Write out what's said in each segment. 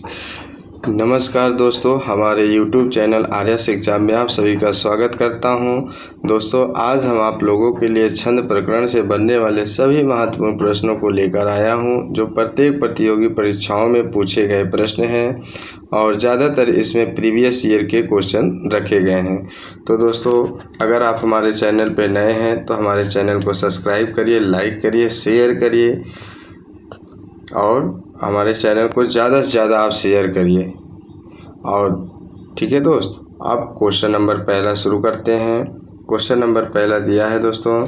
नमस्कार दोस्तों, हमारे YouTube चैनल आर्या शिक्षा में आप सभी का स्वागत करता हूं। दोस्तों, आज हम आप लोगों के लिए छंद प्रकरण से बनने वाले सभी महत्वपूर्ण प्रश्नों को लेकर आया हूं, जो प्रत्येक प्रतियोगी परीक्षाओं में पूछे गए प्रश्न हैं और ज़्यादातर इसमें प्रीवियस ईयर के क्वेश्चन रखे गए हैं। तो दोस्तों, अगर आप हमारे चैनल पर नए हैं तो हमारे चैनल को सब्सक्राइब करिए, लाइक करिए, शेयर करिए और हमारे चैनल को ज़्यादा से ज़्यादा आप शेयर करिए। और ठीक है दोस्त, अब क्वेश्चन नंबर पहला शुरू करते हैं। क्वेश्चन नंबर पहला दिया है दोस्तों,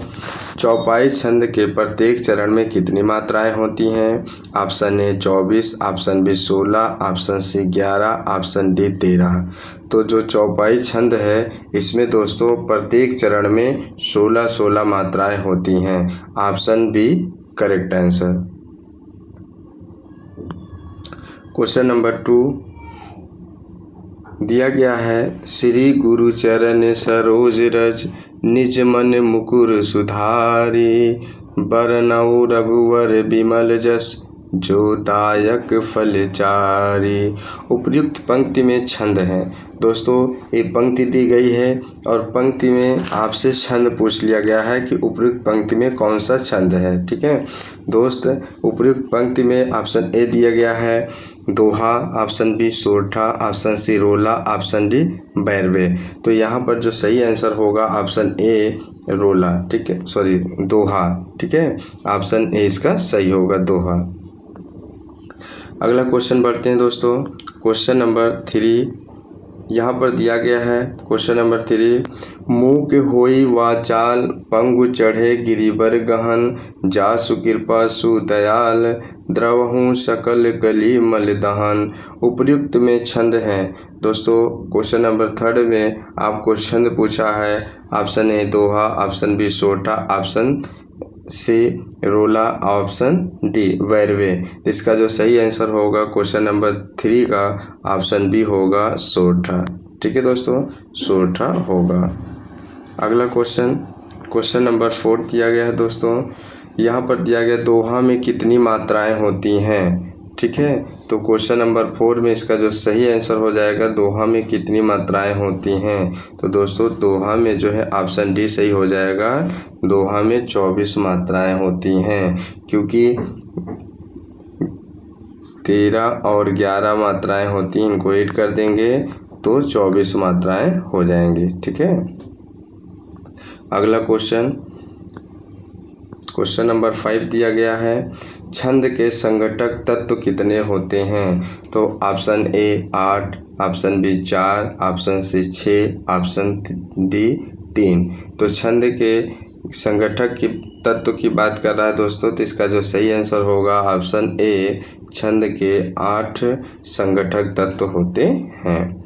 चौपाई छंद के प्रत्येक चरण में कितनी मात्राएं होती हैं? Option A 24, option B 16, option C 11, option D 13। तो जो चौपाई छंद है इसमें दोस्तों प्रत्येक चरण में 16 मात्राएं होती हैं। Option B correct answer. Question number 2 दिया गया है, श्री गुरु चरण सरोज रज निज मन मुकुर सुधारी, बरनऊ रघुवर बिमल जस जो दायक फलचारी। उपयुक्त पंक्ति में छंद है। दोस्तों, ये पंक्ति दी गई है और पंक्ति में आपसे छंद पूछ लिया गया है कि उपयुक्त पंक्ति में कौन सा छंद है। ठीक है दोस्त, उपयुक्त पंक्ति में ऑप्शन ए दिया गया है दोहा, ऑप्शन बी सोरठा, ऑप्शन सी रोला, ऑप्शन डी बैरवे। तो यहाँ पर जो सही आंसर होगा ऑप्शन ए रोला, ठीक है, सॉरी दोहा। ठीक है, ऑप्शन ए इसका सही होगा, दोहा। अगला क्वेश्चन बढ़ते हैं दोस्तों। क्वेश्चन नंबर 3 यहाँ पर दिया गया है। क्वेश्चन नंबर 3, मूक होई वाचाल पंगु चढ़े गिरिवर गहन, जासु कृपा सुदयाल द्रवहूँ सकल कली मल दहन। उपयुक्त में छंद हैं दोस्तों। क्वेश्चन नंबर 3 में आपको छंद पूछा है। ऑप्शन ए दोहा, ऑप्शन बी सोरठा, ऑप्शन सी रोला, ऑप्शन डी बैरवे। इसका जो सही आंसर होगा क्वेश्चन नंबर 3 का ऑप्शन बी होगा सोरठा। ठीक है दोस्तों, सोरठा होगा। अगला क्वेश्चन नंबर 4 दिया गया है दोस्तों। यहाँ पर दिया गया दोहा में कितनी मात्राएं होती हैं? ठीक है, तो क्वेश्चन नंबर 4 में इसका जो सही आंसर हो जाएगा दोहा में कितनी मात्राएं होती हैं। तो दोस्तों, दोहा में जो है ऑप्शन डी सही हो जाएगा। दोहा में 24 मात्राएं होती हैं, क्योंकि 13 और 11 मात्राएं होती हैं, इनको ऐड कर देंगे तो 24 मात्राएं हो जाएंगी। ठीक है, अगला क्वेश्चन नंबर 5 दिया गया है, छंद के संगठक तत्व कितने होते हैं? तो option A 8, option B 4, option C 6, option D 3। तो छंद के संगठक की तत्व की बात कर रहा है दोस्तों, तो इसका जो सही आंसर होगा ऑप्शन ए, छंद के 8 संगठक तत्व होते हैं।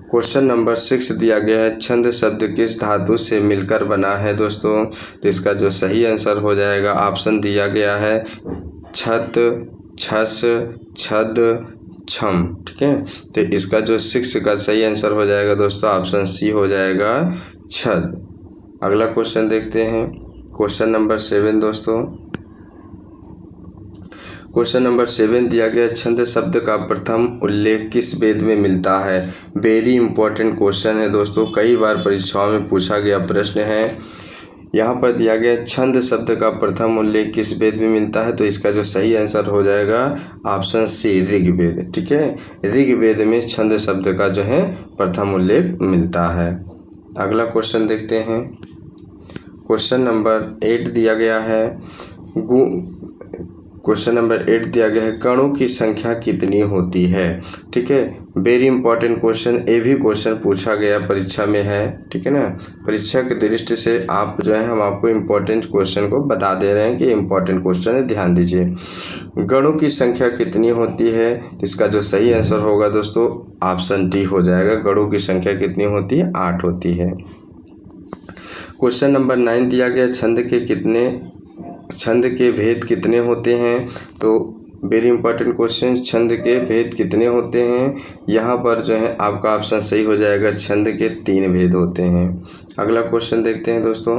क्वेश्चन नंबर 6 दिया गया है, छंद शब्द किस धातु से मिलकर बना है दोस्तों? तो इसका जो सही आंसर हो जाएगा ऑप्शन दिया गया है छत, छस, छद, छम। ठीक है, तो इसका जो 6 का सही आंसर हो जाएगा दोस्तों ऑप्शन सी हो जाएगा छद। अगला क्वेश्चन देखते हैं। क्वेश्चन नंबर 7 दोस्तों। क्वेश्चन नंबर 7 दिया गया, छंद शब्द का प्रथम उल्लेख किस वेद में मिलता है? वेरी इंपॉर्टेंट क्वेश्चन है दोस्तों, कई बार परीक्षाओं में पूछा गया प्रश्न है। यहाँ पर दिया गया छंद शब्द का प्रथम उल्लेख किस वेद में मिलता है? तो इसका जो सही आंसर हो जाएगा ऑप्शन सी ऋग्वेद। ठीक है, ऋग्वेद में छंद शब्द का जो है प्रथम उल्लेख मिलता है। अगला क्वेश्चन देखते हैं। क्वेश्चन नंबर 8 दिया गया है। क्वेश्चन नंबर 8 दिया गया है, कणों की संख्या कितनी होती है? ठीक है, वेरी इंपॉर्टेंट क्वेश्चन, ये भी क्वेश्चन पूछा गया परीक्षा में है। ठीक है ना, परीक्षा की दृष्टि से आप जो है हम आपको इम्पोर्टेंट क्वेश्चन को बता दे रहे हैं कि इम्पोर्टेंट क्वेश्चन है, ध्यान दीजिए। गणों की संख्या कितनी होती है? इसका जो सही आंसर होगा दोस्तों ऑप्शन डी हो जाएगा। गणों की संख्या कितनी होती है? 8 होती है। क्वेश्चन नंबर 9 दिया गया, छंद के भेद कितने होते हैं? तो वेरी इंपॉर्टेंट क्वेश्चन, छंद के भेद कितने होते हैं? यहाँ पर जो है आपका ऑप्शन सही हो जाएगा, छंद के 3 भेद होते हैं। अगला क्वेश्चन देखते हैं दोस्तों।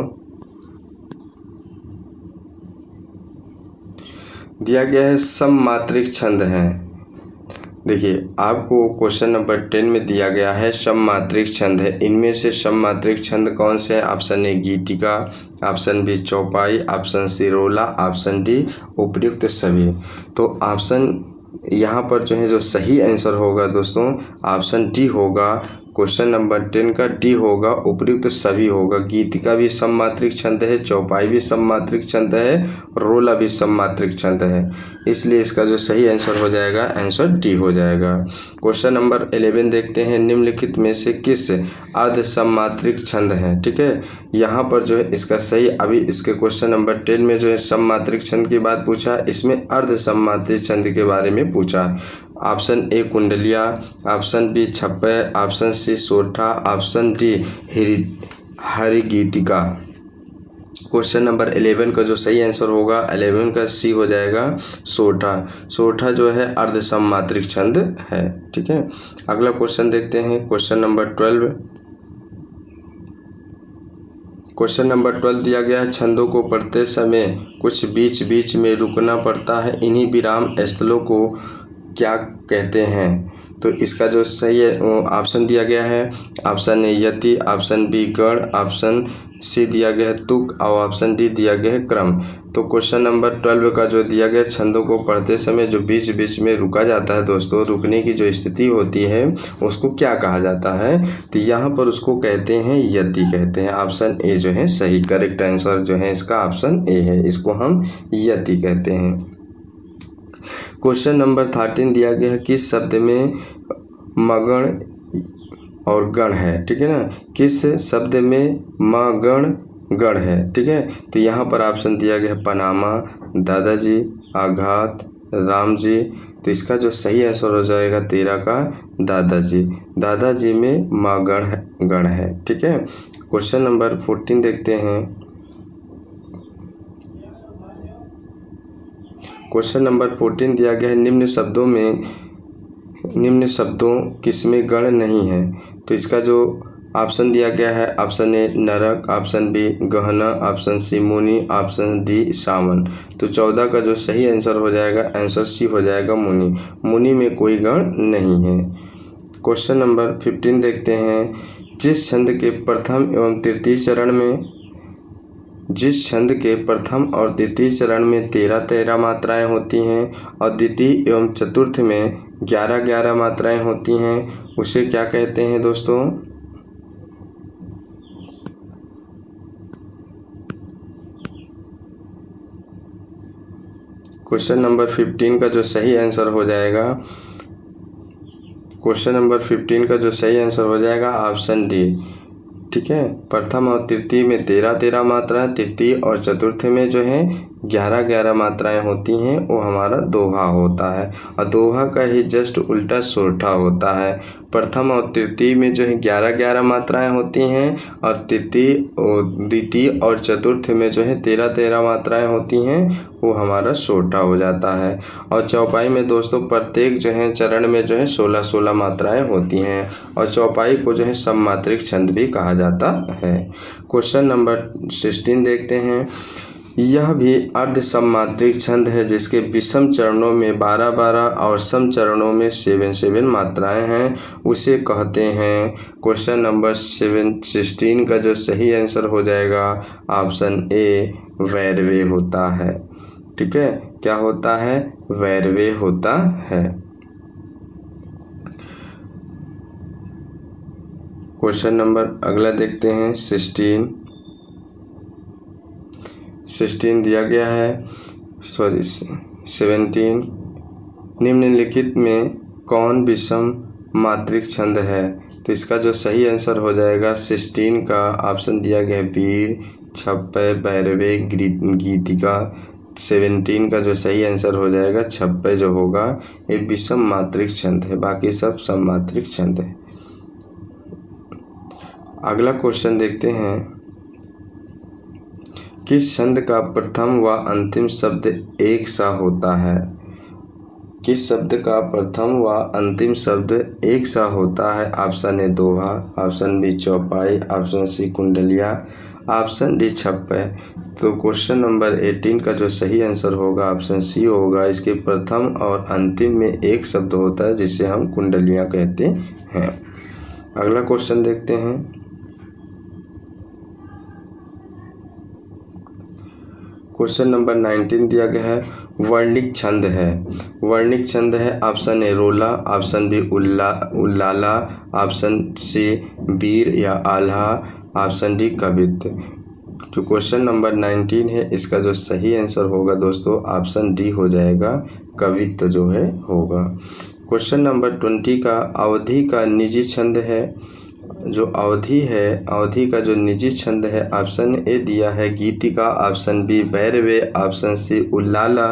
दिया गया है सममात्रिक छंद हैं। देखिए आपको क्वेश्चन नंबर 10 में दिया गया है सममात्रिक छंद है। इनमें से सममात्रिक छंद कौन से हैं? ऑप्शन ए गीतिका, ऑप्शन बी चौपाई, ऑप्शन सी रोला, ऑप्शन डी उपर्युक्त सभी। तो ऑप्शन यहाँ पर जो है जो सही आंसर होगा दोस्तों ऑप्शन डी होगा। क्वेश्चन नंबर 10 का डी होगा, उपर्युक्त सभी होगा। गीतिका भी सममात्रिक छंद है, चौपाई भी सममात्रिक छंद है, रोला भी सममात्रिक छंद है। इसलिए इसका जो सही आंसर हो जाएगा आंसर डी हो जाएगा। क्वेश्चन नंबर 11 देखते हैं, निम्नलिखित में से किस अर्ध सममात्रिक छंद है? ठीक है, यहाँ पर जो है इसका सही, अभी इसके क्वेश्चन नंबर 10 में जो है सममात्रिक छंद की बात पूछा, इसमें अर्ध सममात्रिक छंद के बारे में पूछा। ऑप्शन ए कुंडलिया, ऑप्शन बी छप्पय, ऑप्शन सी सोठा, ऑप्शन डी हरिगीतिका। क्वेश्चन नंबर 11 का जो सही आंसर होगा 11 का सी हो जाएगा सोठा। सोठा जो है अर्ध सममात्रिक छंद है। ठीक है, अगला क्वेश्चन देखते हैं, क्वेश्चन नंबर 12। क्वेश्चन नंबर 12 दिया गया है, छंदों को पढ़ते समय कुछ बीच बीच में रुकना पड़ता है, इन्हीं विराम स्थलों को क्या कहते हैं? तो इसका जो सही ऑप्शन दिया गया है, ऑप्शन ए यति, ऑप्शन बी गण, ऑप्शन सी दिया गया है तुक और ऑप्शन डी दिया गया है क्रम। तो क्वेश्चन नंबर 12 का जो दिया गया छंदों को पढ़ते समय जो बीच बीच में रुका जाता है दोस्तों, रुकने की जो स्थिति होती है उसको क्या कहा जाता है? तो यहाँ पर उसको कहते हैं यति कहते हैं। ऑप्शन ए जो है सही करेक्ट आंसर जो है इसका ऑप्शन ए है, इसको हम यति कहते हैं। क्वेश्चन नंबर 13 दिया गया है, किस शब्द में मगण और गण है? ठीक है ना, किस शब्द में मगण गण है? ठीक है, तो यहाँ पर ऑप्शन दिया गया है पनामा, दादाजी, आघात, राम जी। तो इसका जो सही आंसर हो जाएगा 13 का दादाजी। दादाजी में मगण गण है। ठीक है, क्वेश्चन नंबर 14 देखते हैं। क्वेश्चन नंबर 14 दिया गया है, निम्न शब्दों किसमें गण नहीं है? तो इसका जो ऑप्शन दिया गया है, ऑप्शन ए नरक, ऑप्शन बी गहना, ऑप्शन सी मुनि, ऑप्शन डी सावन। तो 14 का जो सही आंसर हो जाएगा आंसर सी हो जाएगा मुनि। मुनि में कोई गण नहीं है। क्वेश्चन नंबर 15 देखते हैं, जिस छंद के प्रथम एवं तृतीय चरण और द्वितीय चरण में 13-13 मात्राएं होती हैं और द्वितीय एवं चतुर्थ में 11-11 मात्राएं होती हैं, उसे क्या कहते हैं दोस्तों? क्वेश्चन नंबर 15 का जो सही आंसर हो जाएगा, क्वेश्चन नंबर 15 का जो सही आंसर हो जाएगा ऑप्शन डी। ठीक है, प्रथम और तृतीय में 13-13 मात्राएं, तृतीय और चतुर्थ में जो है 11-11 मात्राएं होती हैं, वो हमारा दोहा होता है। और दोहा का ही जस्ट उल्टा सोठा होता है। प्रथम और तृतीय में जो है 11-11 मात्राएं होती हैं और द्वितीय और चतुर्थ में जो है 13-13 मात्राएं होती हैं, वो हमारा सोठा हो जाता है। और चौपाई में दोस्तों प्रत्येक जो है चरण में जो है 16-16 मात्राएं होती हैं और चौपाई को जो है सममात्रिक छंद भी कहा जाता है। क्वेश्चन नंबर 16 देखते हैं, यह भी अर्ध सममात्रिक छंद है जिसके विषम चरणों में 12-12 और सम चरणों में 7-7 मात्राएं हैं, उसे कहते हैं। क्वेश्चन नंबर 16 का जो सही आंसर हो जाएगा ऑप्शन ए वैरवे होता है। ठीक है, क्या होता है? वैरवे होता है। क्वेश्चन नंबर अगला देखते हैं 16 दिया गया है, 17। निम्नलिखित में कौन विषम मात्रिक छंद है? तो इसका जो सही आंसर हो जाएगा 16 का ऑप्शन दिया गया है वीर, छप्पय, भैरवे, गीतिका। 17 का जो सही आंसर हो जाएगा छप्पय जो होगा ये विषम मात्रिक छंद है, बाकी सब सममात्रिक छंद है। अगला क्वेश्चन देखते हैं, किस छंद का प्रथम व अंतिम शब्द एक सा होता है? किस शब्द का प्रथम व अंतिम शब्द एक सा होता है? ऑप्शन ए दोहा, ऑप्शन बी चौपाई, ऑप्शन सी कुंडलिया, ऑप्शन डी छप्पय। तो क्वेश्चन नंबर 18 का जो सही आंसर होगा ऑप्शन सी होगा। इसके प्रथम और अंतिम में एक शब्द होता है जिसे हम कुंडलियाँ कहते हैं। अगला क्वेश्चन देखते हैं। क्वेश्चन नंबर 19 दिया गया है, वर्णिक छंद है। वर्णिक छंद है ऑप्शन ए रोला, ऑप्शन बी उल्लाला, ऑप्शन सी वीर या आल्हा, ऑप्शन डी कवित्त। जो क्वेश्चन नंबर 19 है इसका जो सही आंसर होगा दोस्तों ऑप्शन डी हो जाएगा, कवित्त जो है होगा। क्वेश्चन नंबर 20 का अवधि का निजी छंद है। जो अवधि है, अवधि का जो निजी छंद है ऑप्शन ए दिया है गीतिका, ऑप्शन बी भैरवे, ऑप्शन सी उल्लाला,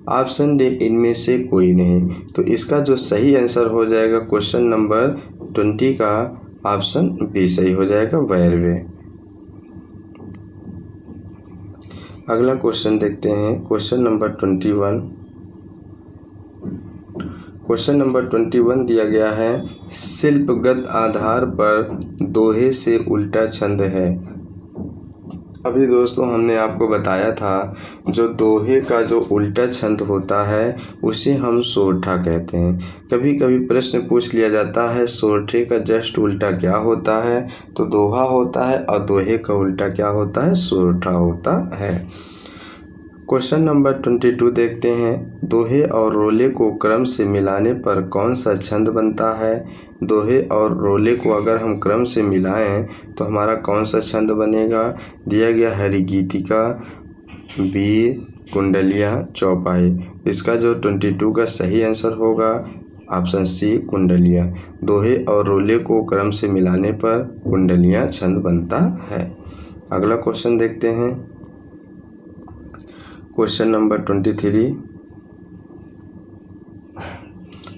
ऑप्शन डी इनमें से कोई नहीं। तो इसका जो सही आंसर हो जाएगा क्वेश्चन नंबर 20 का ऑप्शन बी सही हो जाएगा, भैरवे। अगला क्वेश्चन देखते हैं। Question number 21। क्वेश्चन नंबर 21 दिया गया है, शिल्पगत आधार पर दोहे से उल्टा छंद है। अभी दोस्तों हमने आपको बताया था जो दोहे का जो उल्टा छंद होता है उसे हम सोरठा कहते हैं। कभी कभी प्रश्न पूछ लिया जाता है सोरठे का जस्ट उल्टा क्या होता है, तो दोहा होता है, और दोहे का उल्टा क्या होता है, सोरठा होता है। क्वेश्चन नंबर 22 देखते हैं, दोहे और रोले को क्रम से मिलाने पर कौन सा छंद बनता है। दोहे और रोले को अगर हम क्रम से मिलाएं तो हमारा कौन सा छंद बनेगा। दिया गया हरि गीतिका, वीर, कुंडलियाँ, चौपाई। इसका जो 22 का सही आंसर होगा ऑप्शन सी कुंडलियाँ। दोहे और रोले को क्रम से मिलाने पर कुंडलियाँ छंद बनता है। अगला क्वेश्चन देखते हैं। Question number 23।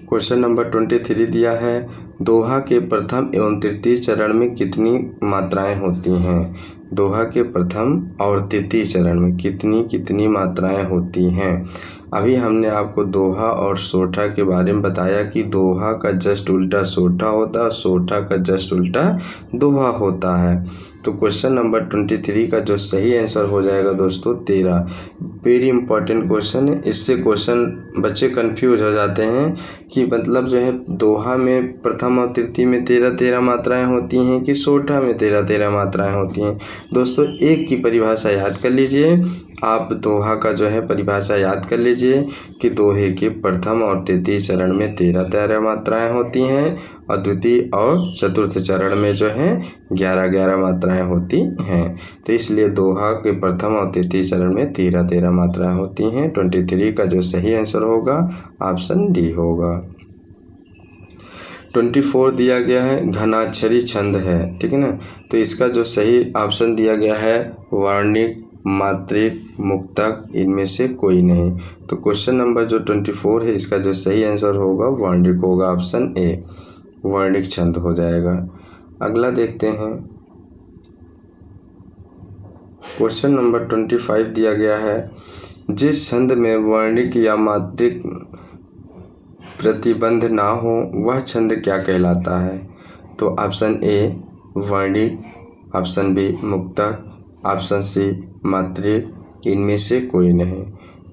क्वेश्चन नंबर 23 दिया है, दोहा के प्रथम एवं तृतीय चरण में कितनी मात्राएं होती हैं। दोहा के प्रथम और तृतीय चरण में कितनी मात्राएं होती हैं। अभी हमने आपको दोहा और सोरठा के बारे में बताया कि दोहा का जस्ट उल्टा सोरठा होता है और सोरठा का जस्ट उल्टा दोहा होता है। तो क्वेश्चन नंबर 23 का जो सही आंसर हो जाएगा दोस्तों 13। वेरी इंपॉर्टेंट क्वेश्चन है। इससे क्वेश्चन बच्चे कंफ्यूज हो जाते हैं कि मतलब जो है दोहा में प्रथम और तृतीय में 13 मात्राएं होती हैं कि सोरठा में 13 मात्राएं होती हैं। दोस्तों एक की परिभाषा याद कर लीजिए, आप दोहा का जो है परिभाषा याद कर लीजिए कि दोहे के प्रथम और तृतीय चरण में 13 मात्राएं होती हैं और द्वितीय और चतुर्थ चरण में जो है 11 मात्राएं होती हैं। तो इसलिए दोहा के प्रथम और तृतीय चरण में 13 मात्राएं होती हैं। 23 का जो सही आंसर होगा ऑप्शन डी होगा। 24 दिया गया है, घनाक्षरी छंद है, ठीक है ना। तो इसका जो सही ऑप्शन दिया गया है वर्णिक, मात्रिक, मुक्तक, इनमें से कोई नहीं। तो क्वेश्चन नंबर जो 24 है इसका जो सही आंसर होगा वर्णिक होगा, ऑप्शन ए वर्णिक छंद हो जाएगा। अगला देखते हैं। क्वेश्चन नंबर 25 दिया गया है, जिस छंद में वर्णिक या मात्रिक प्रतिबंध ना हो वह छंद क्या कहलाता है। तो ऑप्शन ए वर्णिक, ऑप्शन बी मुक्तक, ऑप्शन सी मात्रिक, इनमें से कोई नहीं।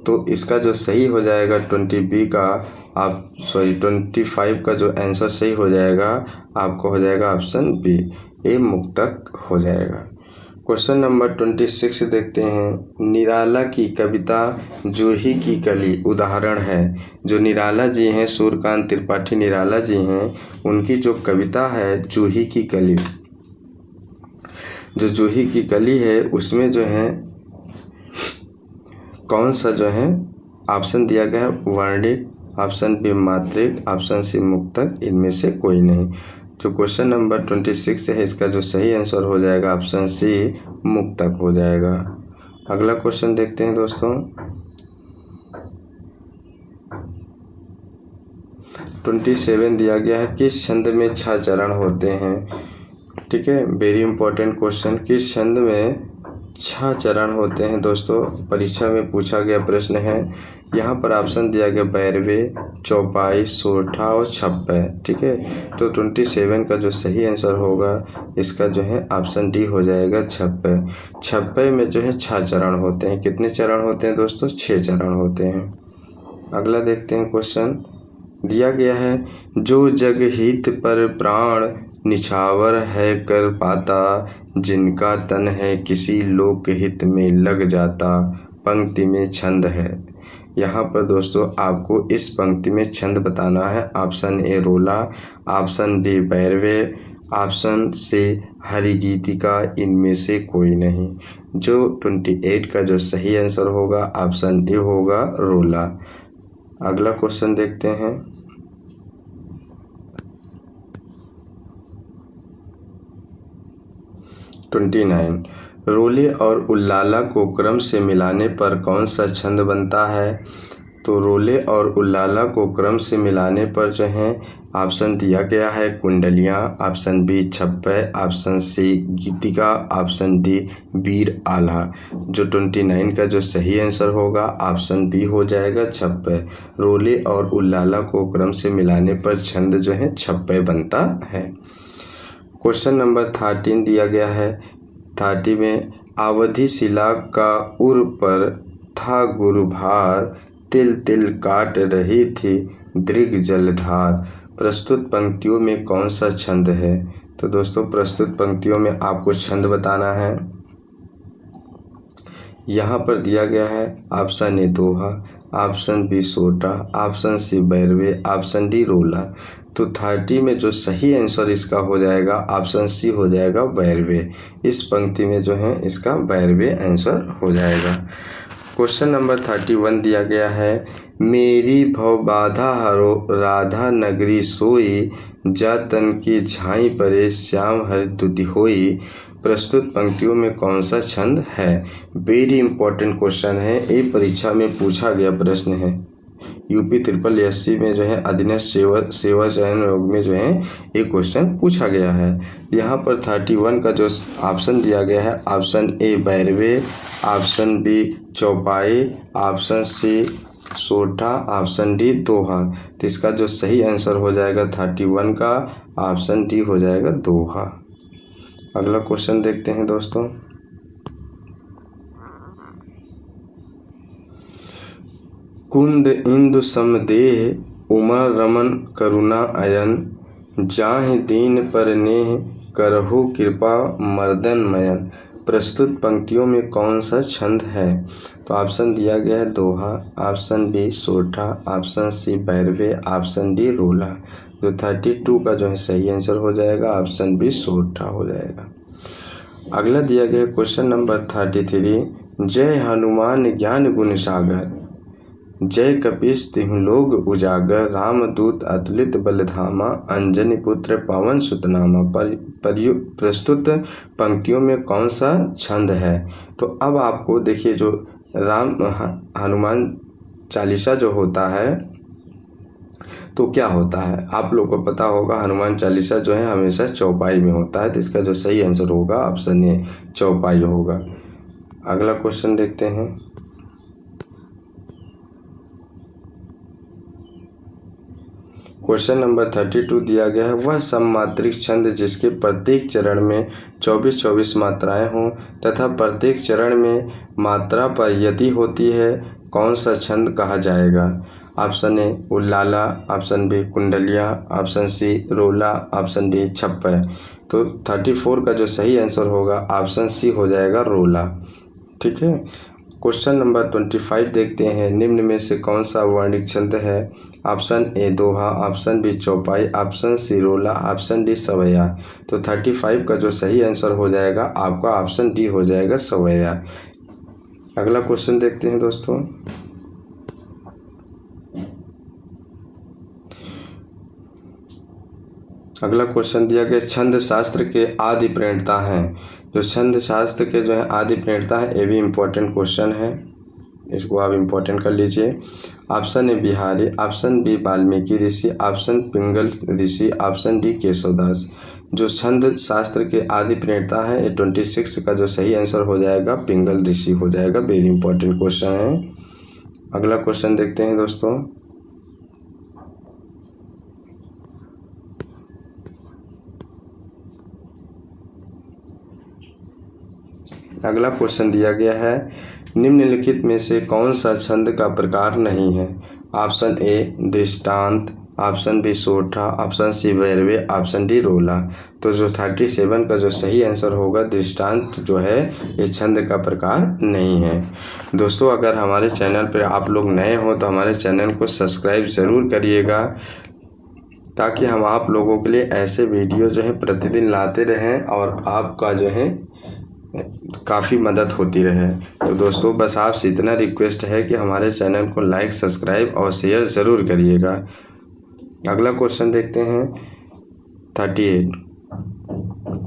तो इसका जो सही हो जाएगा 25 का जो आंसर सही हो जाएगा आपको हो जाएगा ऑप्शन बी ए मुक्तक हो जाएगा। क्वेश्चन नंबर 26 देखते हैं, निराला की कविता जूही की कली उदाहरण है। जो निराला जी हैं, सूर्यकांत त्रिपाठी निराला जी हैं, उनकी जो कविता है जूही की कली, जो जूही की कली है उसमें जो है कौन सा जो है ऑप्शन दिया गया है वर्णिक, ऑप्शन बी मात्रिक, ऑप्शन सी मुक्तक, इनमें से कोई नहीं। जो क्वेश्चन नंबर 26 है इसका जो सही आंसर हो जाएगा ऑप्शन सी मुक्तक हो जाएगा। अगला क्वेश्चन देखते हैं दोस्तों। 27 दिया गया है, किस छंद में 6 चरण होते हैं। ठीक है, वेरी इंपॉर्टेंट क्वेश्चन। किस छंद में 6 चरण होते हैं दोस्तों। परीक्षा में पूछा गया प्रश्न है। यहाँ पर ऑप्शन दिया गया 92, चौपाई, सोरठा और छप्पै। ठीक है, तो 27 का जो सही आंसर होगा इसका जो है ऑप्शन डी हो जाएगा छप्पै। छप्पै में जो है 6 चरण होते हैं। कितने चरण होते हैं दोस्तों? 6 चरण होते हैं। अगला देखते हैं क्वेश्चन दिया गया है, जो जग हित पर प्राण निछावर है कर पाता, जिनका तन है किसी लोक हित में लग जाता, पंक्ति में छंद है। यहाँ पर दोस्तों आपको इस पंक्ति में छंद बताना है। ऑप्शन ए रोला, ऑप्शन बी बैरवे, ऑप्शन सी हरिगीतिका, इनमें से कोई नहीं। जो 28 का जो सही आंसर होगा ऑप्शन ए होगा रोला। अगला क्वेश्चन देखते हैं। (29) रोले और उल्लाला को क्रम से मिलाने पर कौन सा छंद बनता है? तो रोले और उल्लाला को क्रम से मिलाने पर जो है ऑप्शन दिया गया है कुंडलियाँ, ऑप्शन बी छप्पै, ऑप्शन सी गीतिका, ऑप्शन डी वीर आल्हा। जो 29 का जो सही आंसर होगा ऑप्शन बी हो जाएगा छप्पै। रोले और उल्लाला को क्रम से मिलाने पर छंद जो है छप्पै बनता है। क्वेश्चन नंबर 13 दिया गया है। 30 में अवधि शिला का उर पर था गुरुभार, तिल तिल काट रही थी दृग जलधार। प्रस्तुत पंक्तियों में कौन सा छंद है? तो दोस्तों प्रस्तुत पंक्तियों में आपको छंद बताना है। यहाँ पर दिया गया है ऑप्शन ए दोहा, ऑप्शन बी सोटा, ऑप्शन सी बैरवे, ऑप्शन डी रोला। तो 30 में जो सही आंसर इसका हो जाएगा ऑप्शन सी हो जाएगा बैरवे। इस पंक्ति में जो है इसका बैरवे आंसर हो जाएगा। क्वेश्चन नंबर 31 दिया गया है, मेरी भव बाधा हरो राधा नगरी सोई, जा तन की झाई परे श्याम हरि दुधि होई। प्रस्तुत पंक्तियों में कौन सा छंद है? वेरी इंपॉर्टेंट क्वेश्चन है, ये परीक्षा में पूछा गया प्रश्न है। यूपी SSC में जो है अधीनस्थ सेवा चयन आयोग में जो है ये क्वेश्चन पूछा गया है। यहाँ पर 31 का जो ऑप्शन दिया गया है ऑप्शन ए बैरवे, ऑप्शन बी चौपाई, ऑप्शन सी सोठा, ऑप्शन डी दोहा। तो इसका जो सही आंसर हो जाएगा 31 का ऑप्शन डी हो जाएगा दोहा। अगला क्वेश्चन देखते हैं दोस्तों। कुंद इंदु समदेह उमा रमन करुणा अयन, जाहि दीन पर नेह करहु कृपा मर्दन मयन। प्रस्तुत पंक्तियों में कौन सा छंद है? तो ऑप्शन दिया गया है दोहा, ऑप्शन बी सोठा, ऑप्शन सी बैरवे, ऑप्शन डी रोला। जो 32 का जो है सही आंसर हो जाएगा ऑप्शन बी सोठा हो जाएगा। अगला दिया गया क्वेश्चन नंबर 33, जय हनुमान ज्ञान गुण सागर, जय कपीस तिहु लोग उजागर, रामदूत अतुलित बलधामा, अंजनी पुत्र पवन सुत नामा। प्रस्तुत पंक्तियों में कौन सा छंद है? तो अब आपको देखिए जो हनुमान चालीसा जो होता है तो क्या होता है आप लोग को पता होगा। हनुमान चालीसा जो है हमेशा चौपाई में होता है, तो इसका जो सही आंसर होगा ऑप्शन ए चौपाई होगा। अगला क्वेश्चन देखते हैं। क्वेश्चन नंबर 32 दिया गया है, वह सममात्रिक छंद जिसके प्रत्येक चरण में 24-24 मात्राएं हों तथा प्रत्येक चरण में मात्रा पर यति होती है, कौन सा छंद कहा जाएगा? ऑप्शन ए उल्लाला, ऑप्शन बी कुंडलिया, ऑप्शन सी रोला, ऑप्शन डी छप्पै। तो 34 का जो सही आंसर होगा ऑप्शन सी हो जाएगा रोला। ठीक है। क्वेश्चन नंबर 25 देखते हैं, निम्न में से कौन सा वर्णिक छंद है? ऑप्शन ए दोहा, ऑप्शन बी चौपाई, ऑप्शन सी रोला, ऑप्शन डी सवैया। तो 35 का जो सही आंसर हो जाएगा आपका ऑप्शन डी हो जाएगा सवैया। अगला क्वेश्चन देखते हैं दोस्तों। अगला क्वेश्चन दिया गया, छंद शास्त्र के आदि प्रणेता हैं। जो छंद शास्त्र के जो है आदि प्रणेता है, ये भी इम्पोर्टेंट क्वेश्चन है। इसको आप इम्पोर्टेंट कर लीजिए। Option A Bihari, option B Valmiki ऋषि, ऑप्शन पिंगल ऋषि, ऑप्शन डी केशवदास। जो छंद शास्त्र के आदि प्रणेता हैं, ये 26 का जो सही आंसर हो जाएगा पिंगल ऋषि हो जाएगा। वेरी इंपॉर्टेंट क्वेश्चन है। अगला क्वेश्चन देखते हैं दोस्तों। अगला क्वेश्चन दिया गया है, निम्नलिखित में से कौन सा छंद का प्रकार नहीं है? ऑप्शन ए दृष्टांत, ऑप्शन बी सोठा, ऑप्शन सी भैरवे, ऑप्शन डी रोला। तो जो 37 का जो सही आंसर होगा दृष्टांत जो है ये छंद का प्रकार नहीं है। दोस्तों अगर हमारे चैनल पर आप लोग नए हो तो हमारे चैनल को सब्सक्राइब ज़रूर करिएगा, ताकि हम आप लोगों के लिए ऐसे वीडियो जो है प्रतिदिन लाते रहें और आपका जो है काफ़ी मदद होती रहे। तो दोस्तों बस आपसे इतना रिक्वेस्ट है कि हमारे चैनल को लाइक, सब्सक्राइब और शेयर ज़रूर करिएगा। अगला क्वेश्चन देखते हैं 38।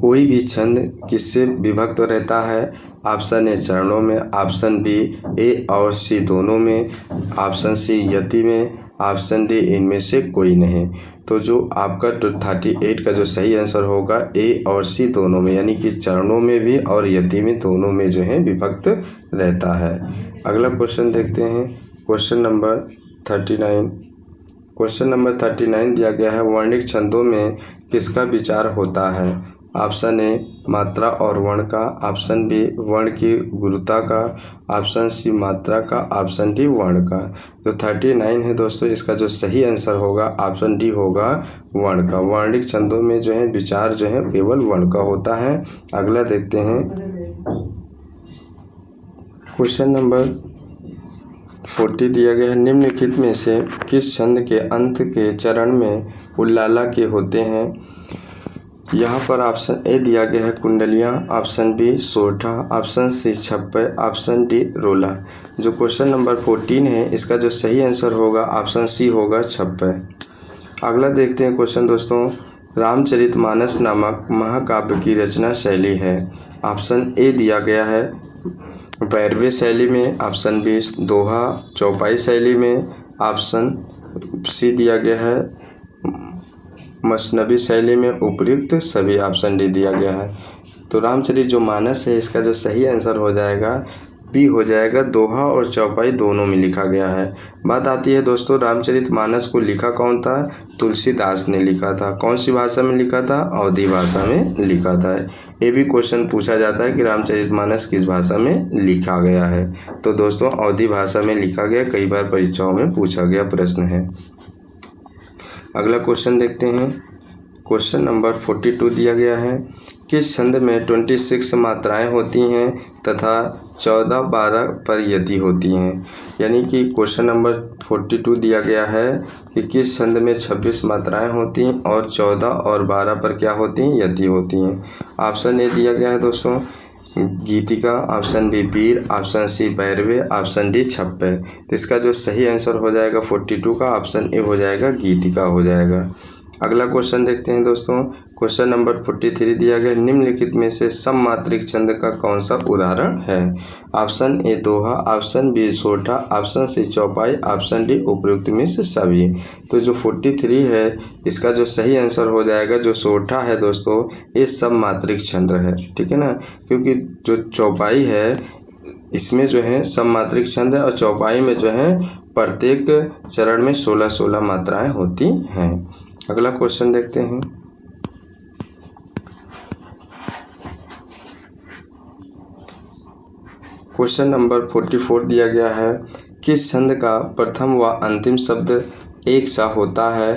कोई भी छंद किससे विभक्त रहता है? ऑप्शन ए चरणों में, ऑप्शन बी ए और सी दोनों में, ऑप्शन सी यति में, ऑप्शन डी इनमें से कोई नहीं। तो जो आपका 38 का जो सही आंसर होगा ए और सी दोनों में, यानी कि चरणों में भी और यति में दोनों में जो है विभक्त रहता है। अगला क्वेश्चन देखते हैं क्वेश्चन नंबर 39। क्वेश्चन नंबर 39 दिया गया है, वर्णिक छंदों में किसका विचार होता है? ऑप्शन ए मात्रा और वर्ण का, ऑप्शन बी वर्ण की गुरुता का, ऑप्शन सी मात्रा का, ऑप्शन डी वर्ण का। जो 39 है दोस्तों इसका जो सही आंसर होगा ऑप्शन डी होगा वर्ण का। वर्णिक छंदों में जो है विचार जो है केवल वर्ण का होता है। अगला देखते हैं क्वेश्चन नंबर 40 दिया गया है, निम्नलिखित में से किस छंद के अंत के चरण में उल्लाला के होते हैं? यहाँ पर ऑप्शन ए दिया गया है कुंडलियाँ, ऑप्शन बी सोठा, ऑप्शन सी छप्पे, ऑप्शन डी रोला। जो क्वेश्चन नंबर 14 है इसका जो सही आंसर होगा ऑप्शन सी होगा छप्पे। अगला देखते हैं क्वेश्चन दोस्तों, रामचरितमानस नामक महाकाव्य की रचना शैली है। ऑप्शन ए दिया गया है भैरवी शैली में, ऑप्शन बी दोहा चौपाई शैली में, ऑप्शन सी दिया गया है मसनबी शैली में, उपयुक्त सभी ऑप्शन डी दिया गया है। तो रामचरित जो मानस है इसका जो सही आंसर हो जाएगा बी हो जाएगा, दोहा और चौपाई दोनों में लिखा गया है। बात आती है दोस्तों रामचरित मानस को लिखा कौन था? तुलसीदास ने लिखा था। कौन सी भाषा में लिखा था? अवधी भाषा में लिखा था। ये भी क्वेश्चन पूछा जाता है कि रामचरित मानस किस भाषा में लिखा गया है। तो दोस्तों अवधी भाषा में लिखा गया, कई बार परीक्षाओं में पूछा गया प्रश्न है। अगला क्वेश्चन देखते हैं क्वेश्चन नंबर 42 दिया गया है, किस छंद में 26 मात्राएं होती हैं तथा 14-12 पर यति होती हैं? यानी कि क्वेश्चन नंबर 42 दिया गया है कि किस छंद में 26 मात्राएं होती हैं और 14 और 12 पर क्या होती हैं? यति होती हैं। ऑप्शन ए दिया गया है दोस्तों गीतिका, ऑप्शन बी वीर, ऑप्शन सी भैरवे, ऑप्शन डी छप्पे। तो इसका जो सही आंसर हो जाएगा 42 का ऑप्शन ए हो जाएगा, गीतिका हो जाएगा। अगला क्वेश्चन देखते हैं दोस्तों, क्वेश्चन नंबर 43 दिया गया, निम्नलिखित में से सममात्रिक छंद का कौन सा उदाहरण है? ऑप्शन ए दोहा, ऑप्शन बी सोठा, ऑप्शन सी चौपाई, ऑप्शन डी उपयुक्त में से सभी। तो जो 43 है इसका जो सही आंसर हो जाएगा जो सोठा है दोस्तों ये सममात्रिक छंद है, ठीक है ना, क्योंकि जो चौपाई है इसमें जो है सममात्रिक छंद है और चौपाई में जो है प्रत्येक चरण में 16-16 मात्राएं होती हैं। अगला क्वेश्चन देखते हैं क्वेश्चन नंबर 44 दिया गया है, किस छंद का प्रथम व अंतिम शब्द एक सा होता है?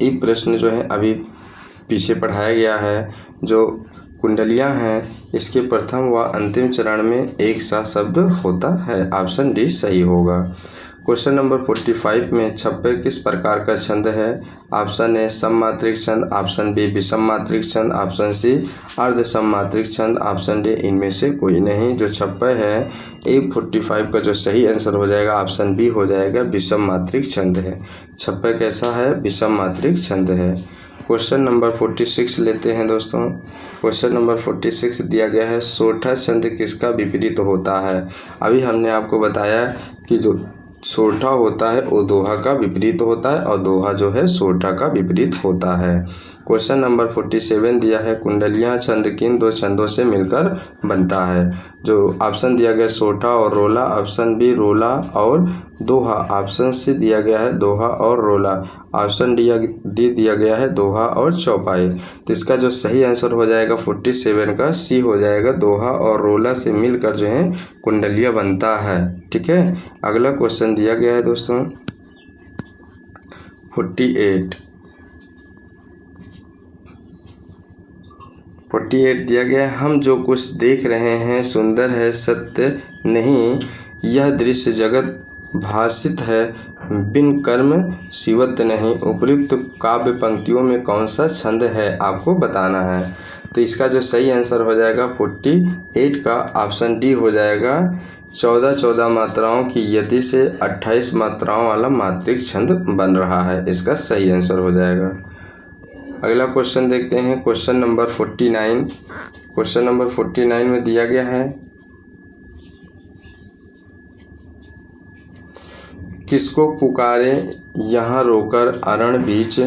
ये प्रश्न जो है अभी पीछे पढ़ाया गया है। जो कुंडलियां हैं इसके प्रथम व अंतिम चरण में एक सा शब्द होता है। ऑप्शन डी सही होगा। क्वेश्चन नंबर 45 में छप्पे किस प्रकार का छंद है? ऑप्शन ए सममात्रिक छंद, ऑप्शन बी विषम मात्रिक छंद, ऑप्शन सी अर्ध सममात्रिक छंद, ऑप्शन डी इनमें से कोई नहीं। जो छप्पे है 45 का जो सही आंसर हो जाएगा ऑप्शन बी हो जाएगा, विषम मात्रिक छंद है। छप्पे कैसा है? विषम मात्रिक छंद है। क्वेश्चन नंबर 46 लेते हैं दोस्तों। क्वेश्चन नंबर 46 दिया गया है, सोठा छंद किसका विपरीत होता है। अभी हमने आपको बताया कि जो सोठा होता है वो दोहा का विपरीत होता है और दोहा जो है सोठा का विपरीत होता है। क्वेश्चन नंबर 47 दिया है, कुंडलियाँ छंद किन दो छंदों से मिलकर बनता है। जो ऑप्शन दिया गया सोठा और रोला, ऑप्शन बी रोला और दोहा, ऑप्शन सी दिया गया है दोहा और रोला, ऑप्शन डी दिया गया है दोहा और चौपाई। तो इसका जो सही आंसर हो जाएगा 47 का सी हो जाएगा, दोहा और रोला से मिलकर जो है कुंडलिया बनता है। ठीक है, अगला क्वेश्चन दिया गया है दोस्तों 48 दिया गया है, हम जो कुछ देख रहे हैं सुंदर है सत्य नहीं, यह दृश्य जगत भाषित है बिन कर्म शिवत नहीं। उपयुक्त काव्य पंक्तियों में कौन सा छंद है आपको बताना है। तो इसका जो सही आंसर हो जाएगा 48 का ऑप्शन डी हो जाएगा, 14 मात्राओं की यति से 28 मात्राओं वाला मात्रिक छंद बन रहा है, इसका सही आंसर हो जाएगा। अगला क्वेश्चन देखते हैं, क्वेश्चन नंबर 49। क्वेश्चन नंबर 49 में दिया गया है, किसको पुकारे यहाँ रोकर अरण बीच,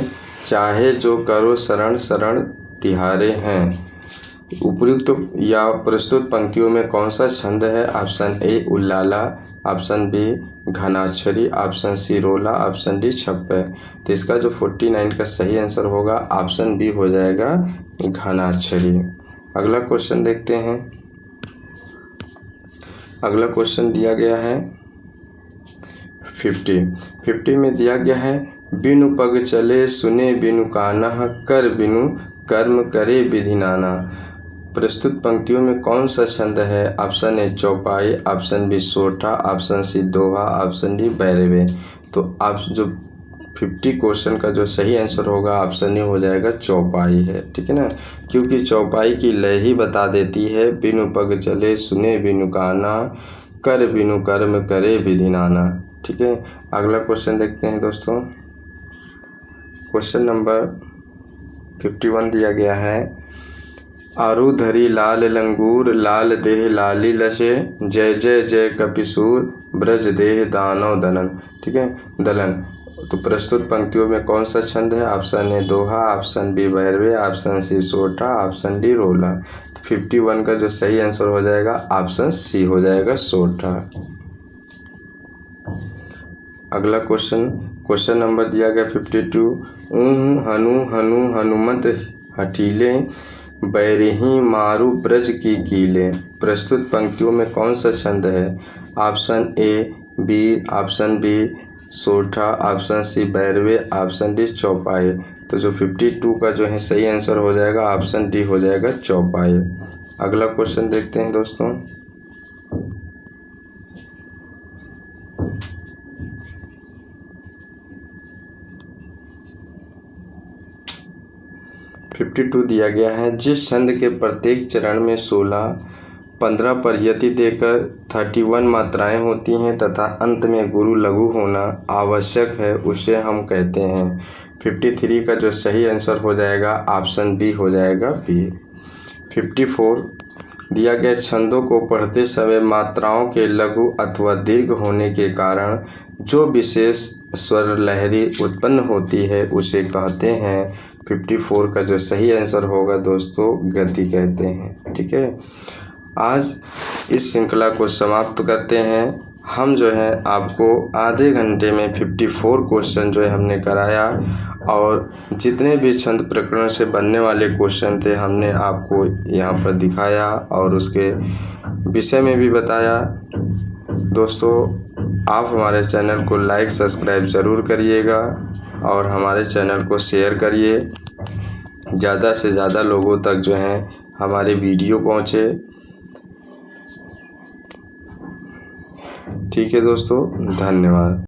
चाहे जो करो शरण शरण तिहारे हैं। उपयुक्त या प्रस्तुत पंक्तियों में कौन सा छंद है। ऑप्शन ए उल्लाला, ऑप्शन बी घनाक्षरी, ऑप्शन सी रोला, ऑप्शन डी छप्पे। तो इसका जो 49 का सही आंसर होगा ऑप्शन बी हो जाएगा घनाक्षरी। अगला क्वेश्चन देखते हैं। अगला क्वेश्चन दिया गया है 50 में दिया गया है, बिनु पग चले सुने बिनु काना, कर बिनु कर्म करे विधि नाना। प्रस्तुत पंक्तियों में कौन सा छंद है। ऑप्शन ए चौपाई, ऑप्शन बी सोठा, ऑप्शन सी दोहा, ऑप्शन डी बैरवे। तो आप जो 50 क्वेश्चन का जो सही आंसर होगा ऑप्शन ए हो जाएगा चौपाई है। ठीक है ना, क्योंकि चौपाई की लय ही बता देती है, बिनु पग चले सुने बिनु काना, कर बिनु कर्म करे विधि नाना। ठीक है, अगला क्वेश्चन देखते हैं दोस्तों। क्वेश्चन नंबर 51 दिया गया है, आरु धरी लाल लंगूर, लाल देह लाली लसे, जय जय जय कपिसूर, ब्रज देह दानव दलन। ठीक है, दलन। तो प्रस्तुत पंक्तियों में कौन सा छंद है। ऑप्शन ए दोहा, ऑप्शन बी बैरवे, ऑप्शन सी सोठा, ऑप्शन डी रोला। 51 का जो सही आंसर हो जाएगा ऑप्शन सी हो जाएगा सोठा। अगला क्वेश्चन नंबर दिया गया 52, हनु हनु हनुमत हठीले, बैरही मारू ब्रज की कीले। प्रस्तुत पंक्तियों में कौन सा छंद है। Option A B, option B सोठा, ऑप्शन सी बैरवे, ऑप्शन डी चौपाई। तो जो 52 का जो है सही आंसर हो जाएगा ऑप्शन डी हो जाएगा चौपाई। अगला क्वेश्चन देखते हैं दोस्तों। (52) दिया गया है, जिस छंद के प्रत्येक चरण में 16-15 पर यति देकर 31 मात्राएं होती हैं तथा अंत में गुरु लघु होना आवश्यक है, उसे हम कहते हैं। 53 का जो सही आंसर हो जाएगा ऑप्शन बी हो जाएगा बी। 54 दिया गया, छंदों को पढ़ते समय मात्राओं के लघु अथवा दीर्घ होने के कारण जो विशेष स्वर लहरी उत्पन्न होती है उसे कहते हैं। 54 का जो सही आंसर होगा दोस्तों गति कहते हैं। ठीक है, आज इस श्रृंखला को समाप्त करते हैं। हम जो है आपको आधे घंटे में 54 क्वेश्चन जो है हमने कराया और जितने भी छंद प्रकरण से बनने वाले क्वेश्चन थे हमने आपको यहाँ पर दिखाया और उसके विषय में भी बताया। दोस्तों आप हमारे चैनल को लाइक सब्सक्राइब ज़रूर करिएगा और हमारे चैनल को शेयर करिए, ज़्यादा से ज़्यादा लोगों तक जो है हमारे वीडियो पहुँचे। ठीक है दोस्तों, धन्यवाद।